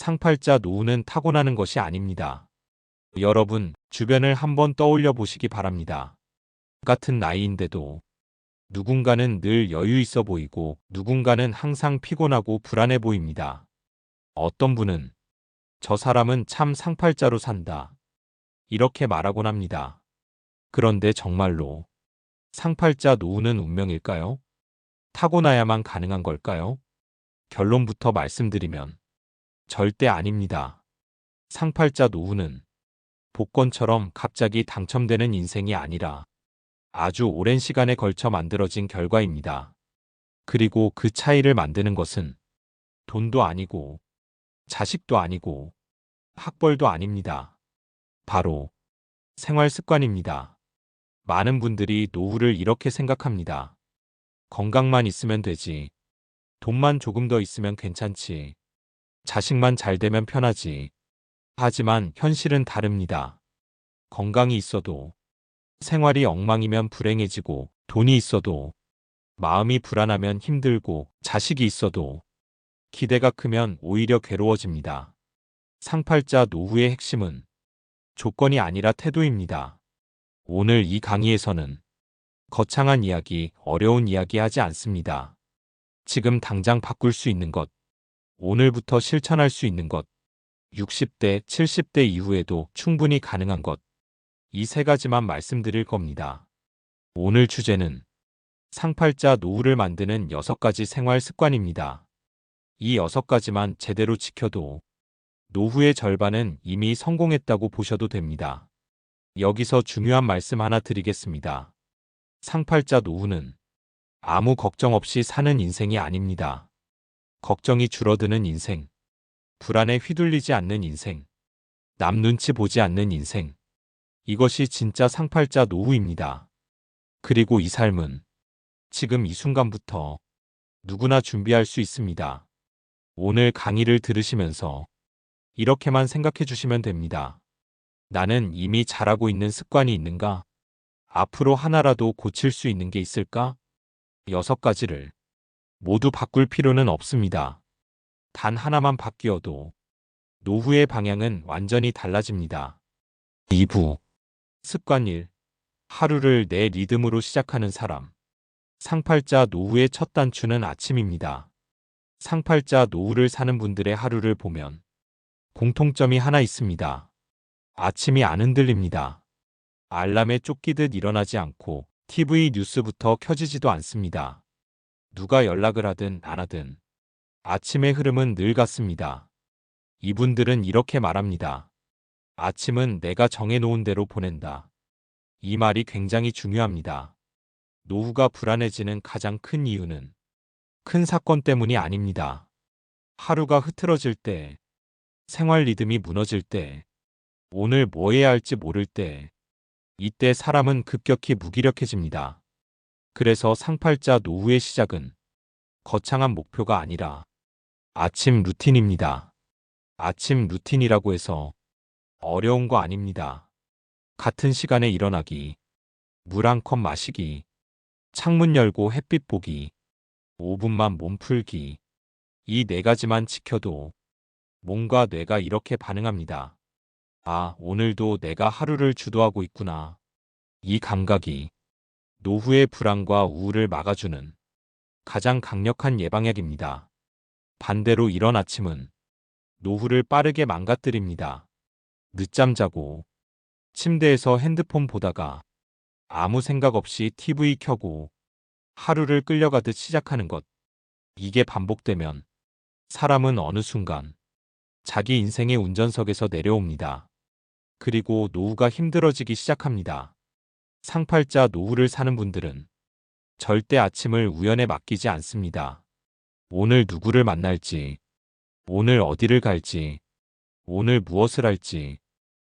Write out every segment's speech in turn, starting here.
상팔자 노후는 타고나는 것이 아닙니다. 여러분, 주변을 한번 떠올려 보시기 바랍니다. 같은 나이인데도 누군가는 늘 여유 있어 보이고 누군가는 항상 피곤하고 불안해 보입니다. 어떤 분은 저 사람은 참 상팔자로 산다, 이렇게 말하곤 합니다. 그런데 정말로 상팔자 노후는 운명일까요? 타고나야만 가능한 걸까요? 결론부터 말씀드리면 절대 아닙니다. 상팔자 노후는 복권처럼 갑자기 당첨되는 인생이 아니라 아주 오랜 시간에 걸쳐 만들어진 결과입니다. 그리고 그 차이를 만드는 것은 돈도 아니고 자식도 아니고 학벌도 아닙니다. 바로 생활 습관입니다. 많은 분들이 노후를 이렇게 생각합니다. 건강만 있으면 되지. 돈만 조금 더 있으면 괜찮지. 자식만 잘 되면 편하지. 하지만 현실은 다릅니다. 건강이 있어도, 생활이 엉망이면 불행해지고, 돈이 있어도, 마음이 불안하면 힘들고, 자식이 있어도, 기대가 크면 오히려 괴로워집니다. 상팔자 노후의 핵심은 조건이 아니라 태도입니다. 오늘 이 강의에서는 거창한 이야기, 어려운 이야기 하지 않습니다. 지금 당장 바꿀 수 있는 것, 오늘부터 실천할 수 있는 것, 60대, 70대 이후에도 충분히 가능한 것, 이 세 가지만 말씀드릴 겁니다. 오늘 주제는 상팔자 노후를 만드는 6가지 생활 습관입니다. 이 6가지만 제대로 지켜도 노후의 절반은 이미 성공했다고 보셔도 됩니다. 여기서 중요한 말씀 하나 드리겠습니다. 상팔자 노후는 아무 걱정 없이 사는 인생이 아닙니다. 걱정이 줄어드는 인생, 불안에 휘둘리지 않는 인생, 남 눈치 보지 않는 인생. 이것이 진짜 상팔자 노후입니다. 그리고 이 삶은 지금 이 순간부터 누구나 준비할 수 있습니다. 오늘 강의를 들으시면서 이렇게만 생각해 주시면 됩니다. 나는 이미 잘하고 있는 습관이 있는가? 앞으로 하나라도 고칠 수 있는 게 있을까? 6가지를 모두 바꿀 필요는 없습니다. 단 하나만 바뀌어도 노후의 방향은 완전히 달라집니다. 2부 습관 1. 하루를 내 리듬으로 시작하는 사람. 상팔자 노후의 첫 단추는 아침입니다. 상팔자 노후를 사는 분들의 하루를 보면 공통점이 하나 있습니다. 아침이 안 흔들립니다. 알람에 쫓기듯 일어나지 않고 TV 뉴스부터 켜지지도 않습니다. 누가 연락을 하든 안 하든 아침의 흐름은 늘 같습니다. 이분들은 이렇게 말합니다. 아침은 내가 정해놓은 대로 보낸다. 이 말이 굉장히 중요합니다. 노후가 불안해지는 가장 큰 이유는 큰 사건 때문이 아닙니다. 하루가 흐트러질 때, 생활 리듬이 무너질 때, 오늘 뭐 해야 할지 모를 때, 이때 사람은 급격히 무기력해집니다. 그래서 상팔자 노후의 시작은 거창한 목표가 아니라 아침 루틴입니다. 아침 루틴이라고 해서 어려운 거 아닙니다. 같은 시간에 일어나기, 물 한 컵 마시기, 창문 열고 햇빛 보기, 5분만 몸 풀기. 이 4가지만 지켜도 몸과 뇌가 이렇게 반응합니다. 아, 오늘도 내가 하루를 주도하고 있구나. 이 감각이 노후의 불안과 우울을 막아주는 가장 강력한 예방약입니다. 반대로 이런 아침은 노후를 빠르게 망가뜨립니다. 늦잠 자고 침대에서 핸드폰 보다가 아무 생각 없이 TV 켜고 하루를 끌려가듯 시작하는 것. 이게 반복되면 사람은 어느 순간 자기 인생의 운전석에서 내려옵니다. 그리고 노후가 힘들어지기 시작합니다. 상팔자 노후를 사는 분들은 절대 아침을 우연에 맡기지 않습니다. 오늘 누구를 만날지, 오늘 어디를 갈지, 오늘 무엇을 할지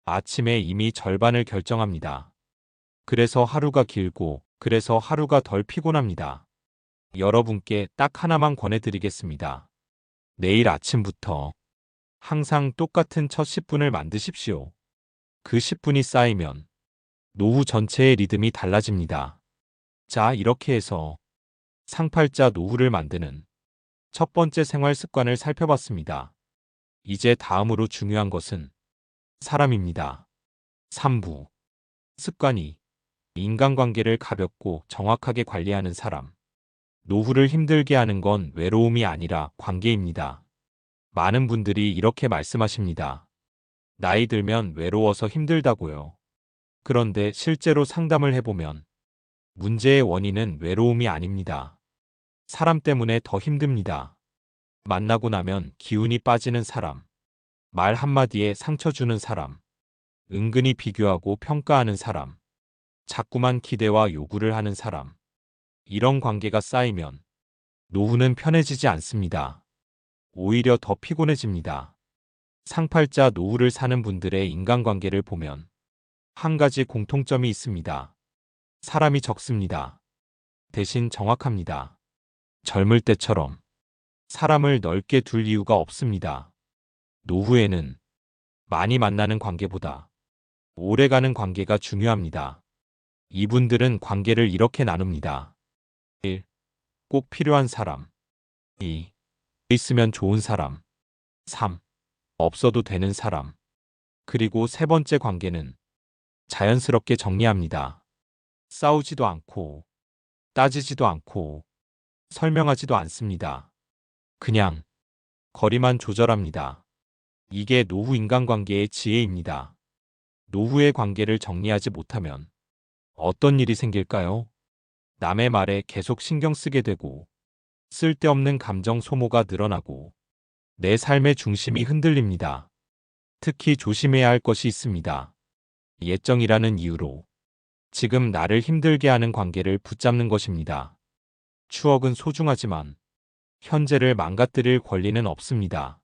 아침에 이미 절반을 결정합니다. 그래서 하루가 길고, 그래서 하루가 덜 피곤합니다. 여러분께 딱 하나만 권해드리겠습니다. 내일 아침부터 항상 똑같은 첫 10분을 만드십시오. 그 10분이 쌓이면 노후 전체의 리듬이 달라집니다. 자, 이렇게 해서 상팔자 노후를 만드는 첫 번째 생활 습관을 살펴봤습니다. 이제 다음으로 중요한 것은 사람입니다. 3부. 습관 2. 인간관계를 가볍고 정확하게 관리하는 사람. 노후를 힘들게 하는 건 외로움이 아니라 관계입니다. 많은 분들이 이렇게 말씀하십니다. 나이 들면 외로워서 힘들다고요. 그런데 실제로 상담을 해보면 문제의 원인은 외로움이 아닙니다. 사람 때문에 더 힘듭니다. 만나고 나면 기운이 빠지는 사람, 말 한마디에 상처 주는 사람, 은근히 비교하고 평가하는 사람, 자꾸만 기대와 요구를 하는 사람. 이런 관계가 쌓이면 노후는 편해지지 않습니다. 오히려 더 피곤해집니다. 상팔자 노후를 사는 분들의 인간관계를 보면 한 가지 공통점이 있습니다. 사람이 적습니다. 대신 정확합니다. 젊을 때처럼 사람을 넓게 둘 이유가 없습니다. 노후에는 많이 만나는 관계보다 오래가는 관계가 중요합니다. 이분들은 관계를 이렇게 나눕니다. 1. 꼭 필요한 사람. 2. 있으면 좋은 사람. 3. 없어도 되는 사람. 그리고 세 번째 관계는 자연스럽게 정리합니다. 싸우지도 않고, 따지지도 않고, 설명하지도 않습니다. 그냥 거리만 조절합니다. 이게 노후 인간관계의 지혜입니다. 노후의 관계를 정리하지 못하면 어떤 일이 생길까요? 남의 말에 계속 신경 쓰게 되고, 쓸데없는 감정 소모가 늘어나고, 내 삶의 중심이 흔들립니다. 특히 조심해야 할 것이 있습니다. 예정이라는 이유로 지금 나를 힘들게 하는 관계를 붙잡는 것입니다. 추억은 소중하지만 현재를 망가뜨릴 권리는 없습니다.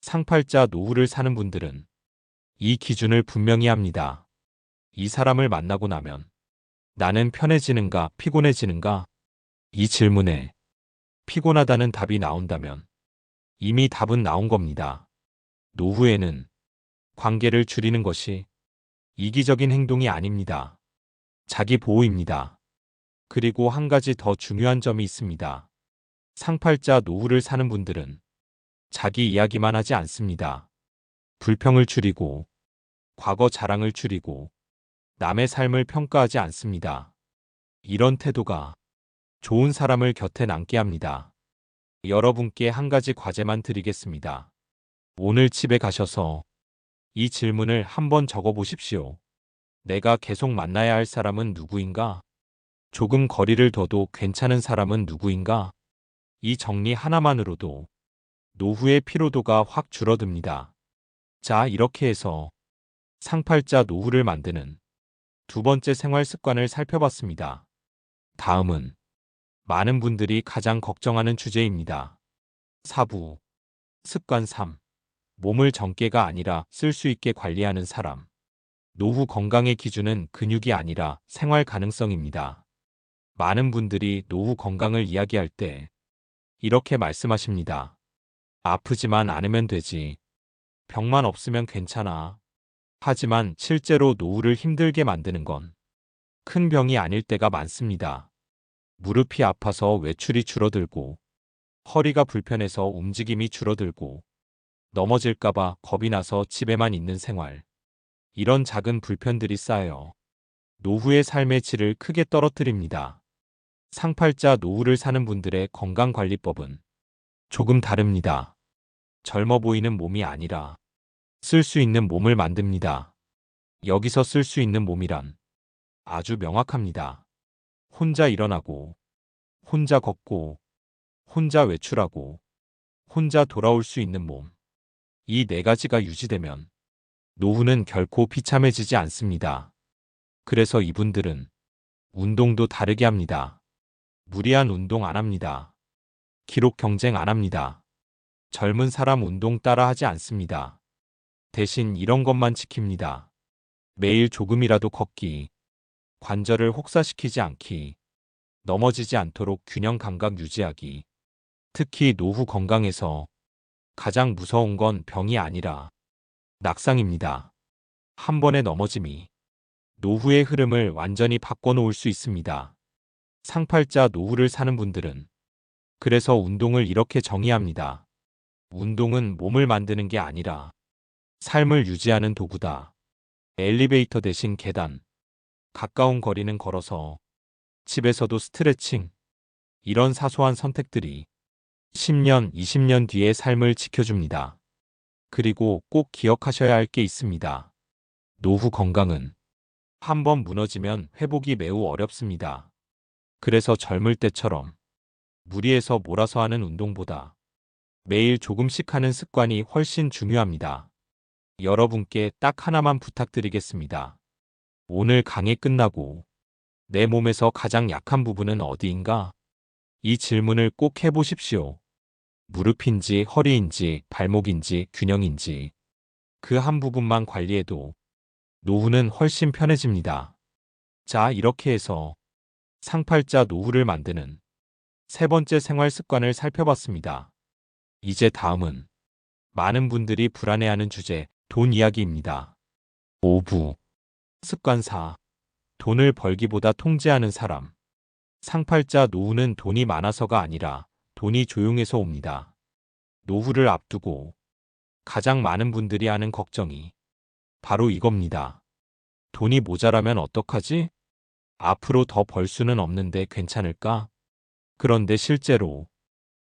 상팔자 노후를 사는 분들은 이 기준을 분명히 합니다. 이 사람을 만나고 나면 나는 편해지는가, 피곤해지는가? 이 질문에 피곤하다는 답이 나온다면 이미 답은 나온 겁니다. 노후에는 관계를 줄이는 것이 이기적인 행동이 아닙니다. 자기 보호입니다. 그리고 한 가지 더 중요한 점이 있습니다. 상팔자 노후를 사는 분들은 자기 이야기만 하지 않습니다. 불평을 줄이고, 과거 자랑을 줄이고, 남의 삶을 평가하지 않습니다. 이런 태도가 좋은 사람을 곁에 남게 합니다. 여러분께 한 가지 과제만 드리겠습니다. 오늘 집에 가셔서 이 질문을 한번 적어 보십시오. 내가 계속 만나야 할 사람은 누구인가? 조금 거리를 둬도 괜찮은 사람은 누구인가? 이 정리 하나만으로도 노후의 피로도가 확 줄어듭니다. 자, 이렇게 해서 상팔자 노후를 만드는 두 번째 생활 습관을 살펴봤습니다. 다음은 많은 분들이 가장 걱정하는 주제입니다. 4부. 습관 3. 몸을 정깨가 아니라 쓸 수 있게 관리하는 사람. 노후 건강의 기준은 근육이 아니라 생활 가능성입니다. 많은 분들이 노후 건강을 이야기할 때 이렇게 말씀하십니다. 아프지만 않으면 되지. 병만 없으면 괜찮아. 하지만 실제로 노후를 힘들게 만드는 건 큰 병이 아닐 때가 많습니다. 무릎이 아파서 외출이 줄어들고, 허리가 불편해서 움직임이 줄어들고, 넘어질까봐 겁이 나서 집에만 있는 생활. 이런 작은 불편들이 쌓여 노후의 삶의 질을 크게 떨어뜨립니다. 상팔자 노후를 사는 분들의 건강관리법은 조금 다릅니다. 젊어 보이는 몸이 아니라 쓸 수 있는 몸을 만듭니다. 여기서 쓸 수 있는 몸이란 아주 명확합니다. 혼자 일어나고, 혼자 걷고, 혼자 외출하고, 혼자 돌아올 수 있는 몸. 이 네 가지가 유지되면 노후는 결코 비참해지지 않습니다. 그래서 이분들은 운동도 다르게 합니다. 무리한 운동 안 합니다. 기록 경쟁 안 합니다. 젊은 사람 운동 따라 하지 않습니다. 대신 이런 것만 지킵니다. 매일 조금이라도 걷기, 관절을 혹사시키지 않기, 넘어지지 않도록 균형 감각 유지하기. 특히 노후 건강에서 가장 무서운 건 병이 아니라 낙상입니다. 한 번의 넘어짐이 노후의 흐름을 완전히 바꿔놓을 수 있습니다. 상팔자 노후를 사는 분들은 그래서 운동을 이렇게 정의합니다. 운동은 몸을 만드는 게 아니라 삶을 유지하는 도구다. 엘리베이터 대신 계단, 가까운 거리는 걸어서, 집에서도 스트레칭, 이런 사소한 선택들이 10년, 20년 뒤의 삶을 지켜줍니다. 그리고 꼭 기억하셔야 할 게 있습니다. 노후 건강은 한번 무너지면 회복이 매우 어렵습니다. 그래서 젊을 때처럼 무리해서 몰아서 하는 운동보다 매일 조금씩 하는 습관이 훨씬 중요합니다. 여러분께 딱 하나만 부탁드리겠습니다. 오늘 강의 끝나고 내 몸에서 가장 약한 부분은 어디인가? 이 질문을 꼭 해보십시오. 무릎인지 허리인지 발목인지 균형인지 그 한 부분만 관리해도 노후는 훨씬 편해집니다. 자, 이렇게 해서 상팔자 노후를 만드는 세 번째 생활 습관을 살펴봤습니다. 이제 다음은 많은 분들이 불안해하는 주제, 돈 이야기입니다. 5부 습관 4. 돈을 벌기보다 통제하는 사람. 상팔자 노후는 돈이 많아서가 아니라 돈이 조용해서 옵니다. 노후를 앞두고 가장 많은 분들이 하는 걱정이 바로 이겁니다. 돈이 모자라면 어떡하지? 앞으로 더 벌 수는 없는데 괜찮을까? 그런데 실제로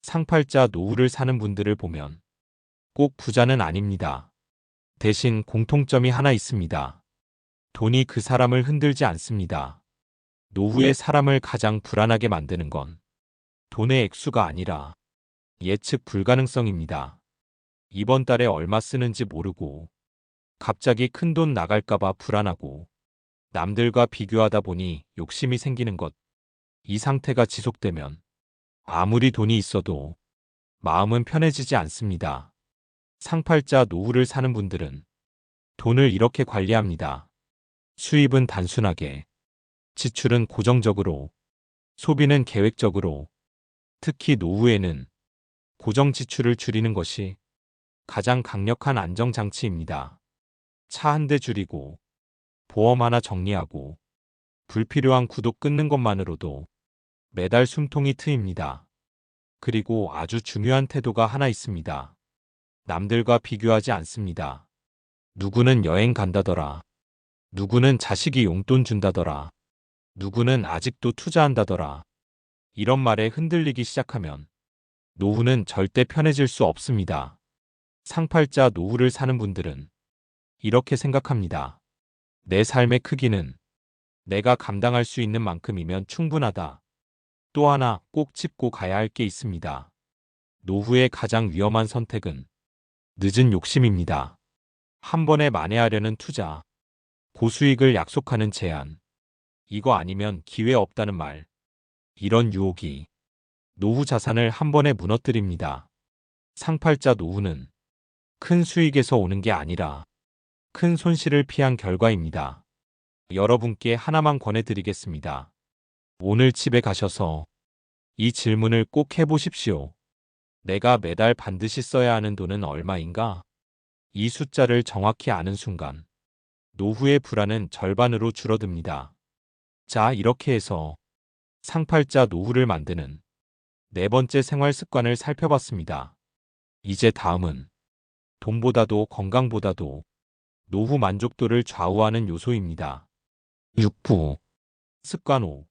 상팔자 노후를 사는 분들을 보면 꼭 부자는 아닙니다. 대신 공통점이 하나 있습니다. 돈이 그 사람을 흔들지 않습니다. 노후의 사람을 가장 불안하게 만드는 건 돈의 액수가 아니라 예측 불가능성입니다. 이번 달에 얼마 쓰는지 모르고 갑자기 큰돈 나갈까봐 불안하고 남들과 비교하다 보니 욕심이 생기는 것. 이 상태가 지속되면 아무리 돈이 있어도 마음은 편해지지 않습니다. 상팔자 노후를 사는 분들은 돈을 이렇게 관리합니다. 수입은 단순하게, 지출은 고정적으로, 소비는 계획적으로, 특히 노후에는 고정 지출을 줄이는 것이 가장 강력한 안정장치입니다. 차 한 대 줄이고, 보험 하나 정리하고, 불필요한 구독 끊는 것만으로도 매달 숨통이 트입니다. 그리고 아주 중요한 태도가 하나 있습니다. 남들과 비교하지 않습니다. 누구는 여행 간다더라. 누구는 자식이 용돈 준다더라. 누구는 아직도 투자한다더라. 이런 말에 흔들리기 시작하면 노후는 절대 편해질 수 없습니다. 상팔자 노후를 사는 분들은 이렇게 생각합니다. 내 삶의 크기는 내가 감당할 수 있는 만큼이면 충분하다. 또 하나 꼭 짚고 가야 할 게 있습니다. 노후의 가장 위험한 선택은 늦은 욕심입니다. 한 번에 만회하려는 투자, 고수익을 약속하는 제안, 이거 아니면 기회 없다는 말. 이런 유혹이 노후 자산을 한 번에 무너뜨립니다. 상팔자 노후는 큰 수익에서 오는 게 아니라 큰 손실을 피한 결과입니다. 여러분께 하나만 권해드리겠습니다. 오늘 집에 가셔서 이 질문을 꼭 해보십시오. 내가 매달 반드시 써야 하는 돈은 얼마인가? 이 숫자를 정확히 아는 순간 노후의 불안은 절반으로 줄어듭니다. 자, 이렇게 해서 상팔자 노후를 만드는 네 번째 생활 습관을 살펴봤습니다. 이제 다음은 돈보다도 건강보다도 노후 만족도를 좌우하는 요소입니다. 6부 습관 5.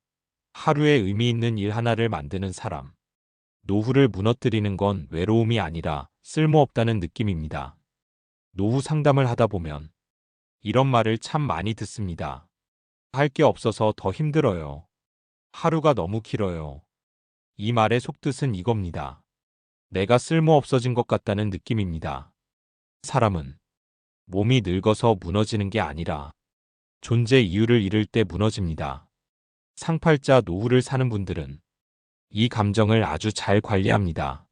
하루에 의미 있는 일 하나를 만드는 사람. 노후를 무너뜨리는 건 외로움이 아니라 쓸모없다는 느낌입니다. 노후 상담을 하다 보면 이런 말을 참 많이 듣습니다. 할 게 없어서 더 힘들어요. 하루가 너무 길어요. 이 말의 속뜻은 이겁니다. 내가 쓸모없어진 것 같다는 느낌입니다. 사람은 몸이 늙어서 무너지는 게 아니라 존재 이유를 잃을 때 무너집니다. 상팔자 노후를 사는 분들은 이 감정을 아주 잘 관리합니다.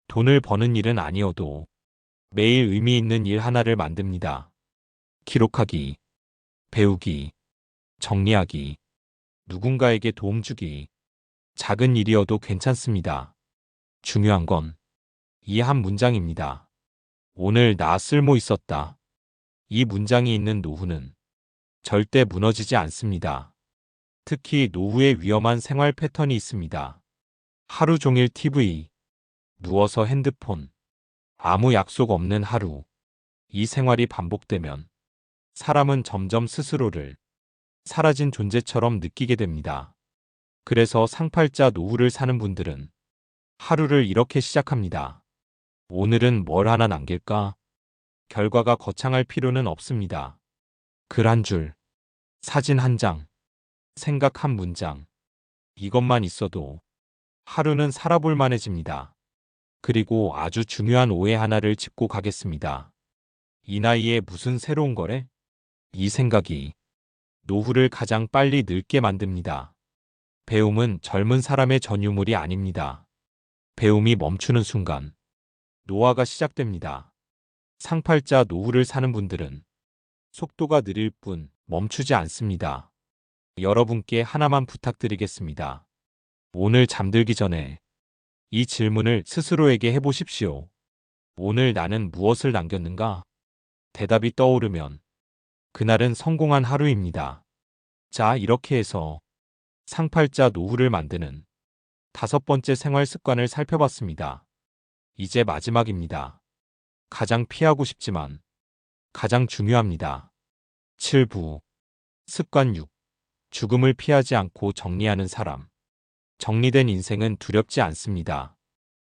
돈을 버는 일은 아니어도 매일 의미 있는 일 하나를 만듭니다. 기록하기, 배우기, 정리하기, 누군가에게 도움 주기, 작은 일이어도 괜찮습니다. 중요한 건 이 한 문장입니다. 오늘 나 쓸모 있었다. 이 문장이 있는 노후는 절대 무너지지 않습니다. 특히 노후에 위험한 생활 패턴이 있습니다. 하루 종일 TV, 누워서 핸드폰, 아무 약속 없는 하루. 이 생활이 반복되면 사람은 점점 스스로를 사라진 존재처럼 느끼게 됩니다. 그래서 상팔자 노후를 사는 분들은 하루를 이렇게 시작합니다. 오늘은 뭘 하나 남길까? 결과가 거창할 필요는 없습니다. 글 한 줄, 사진 한 장, 생각 한 문장. 이것만 있어도 하루는 살아볼 만해집니다. 그리고 아주 중요한 오해 하나를 짚고 가겠습니다. 이 나이에 무슨 새로운 거래? 이 생각이 노후를 가장 빨리 늙게 만듭니다. 배움은 젊은 사람의 전유물이 아닙니다. 배움이 멈추는 순간 노화가 시작됩니다. 상팔자 노후를 사는 분들은 속도가 느릴 뿐 멈추지 않습니다. 여러분께 하나만 부탁드리겠습니다. 오늘 잠들기 전에 이 질문을 스스로에게 해보십시오. 오늘 나는 무엇을 남겼는가? 대답이 떠오르면 그날은 성공한 하루입니다. 자, 이렇게 해서 상팔자 노후를 만드는 5번째 생활 습관을 살펴봤습니다. 이제 마지막입니다. 가장 피하고 싶지만 가장 중요합니다. 7부 습관 6. 죽음을 피하지 않고 정리하는 사람. 정리된 인생은 두렵지 않습니다.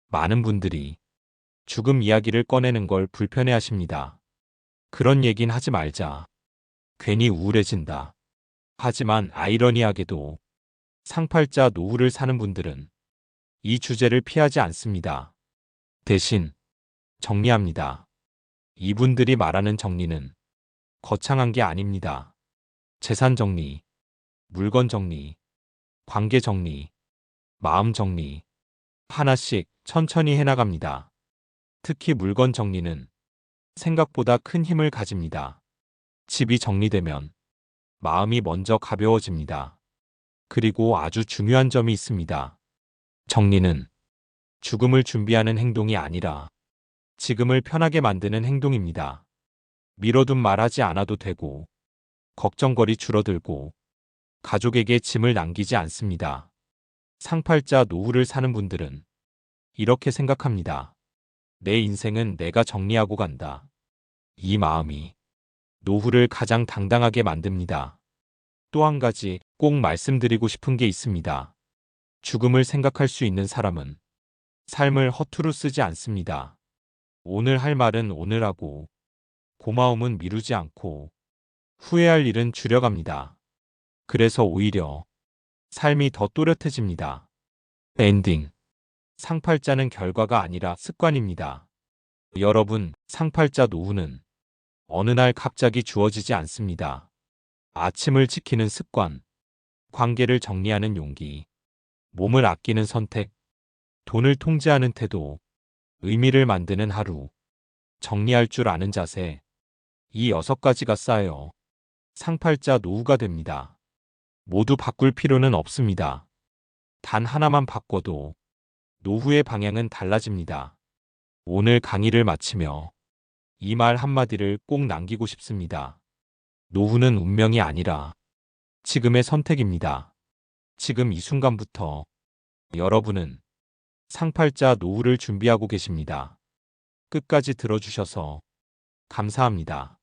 많은 분들이 죽음 이야기를 꺼내는 걸 불편해하십니다. 그런 얘긴 하지 말자. 괜히 우울해진다. 하지만 아이러니하게도 상팔자 노후를 사는 분들은 이 주제를 피하지 않습니다. 대신 정리합니다. 이분들이 말하는 정리는 거창한 게 아닙니다. 재산 정리, 물건 정리, 관계 정리, 마음 정리. 하나씩 천천히 해나갑니다. 특히 물건 정리는 생각보다 큰 힘을 가집니다. 집이 정리되면 마음이 먼저 가벼워집니다. 그리고 아주 중요한 점이 있습니다. 정리는 죽음을 준비하는 행동이 아니라 지금을 편하게 만드는 행동입니다. 미뤄둔 말하지 않아도 되고, 걱정거리 줄어들고, 가족에게 짐을 남기지 않습니다. 상팔자 노후를 사는 분들은 이렇게 생각합니다. 내 인생은 내가 정리하고 간다. 이 마음이 노후를 가장 당당하게 만듭니다. 또 한 가지 꼭 말씀드리고 싶은 게 있습니다. 죽음을 생각할 수 있는 사람은 삶을 허투루 쓰지 않습니다. 오늘 할 말은 오늘 하고, 고마움은 미루지 않고, 후회할 일은 줄여갑니다. 그래서 오히려 삶이 더 또렷해집니다. 엔딩. 상팔자는 결과가 아니라 습관입니다. 여러분, 상팔자 노후는 어느 날 갑자기 주어지지 않습니다. 아침을 지키는 습관, 관계를 정리하는 용기, 몸을 아끼는 선택, 돈을 통제하는 태도, 의미를 만드는 하루, 정리할 줄 아는 자세, 이 6가지가 쌓여 상팔자 노후가 됩니다. 모두 바꿀 필요는 없습니다. 단 하나만 바꿔도 노후의 방향은 달라집니다. 오늘 강의를 마치며 이 말 한마디를 꼭 남기고 싶습니다. 노후는 운명이 아니라 지금의 선택입니다. 지금 이 순간부터 여러분은 상팔자 노후를 준비하고 계십니다. 끝까지 들어주셔서 감사합니다.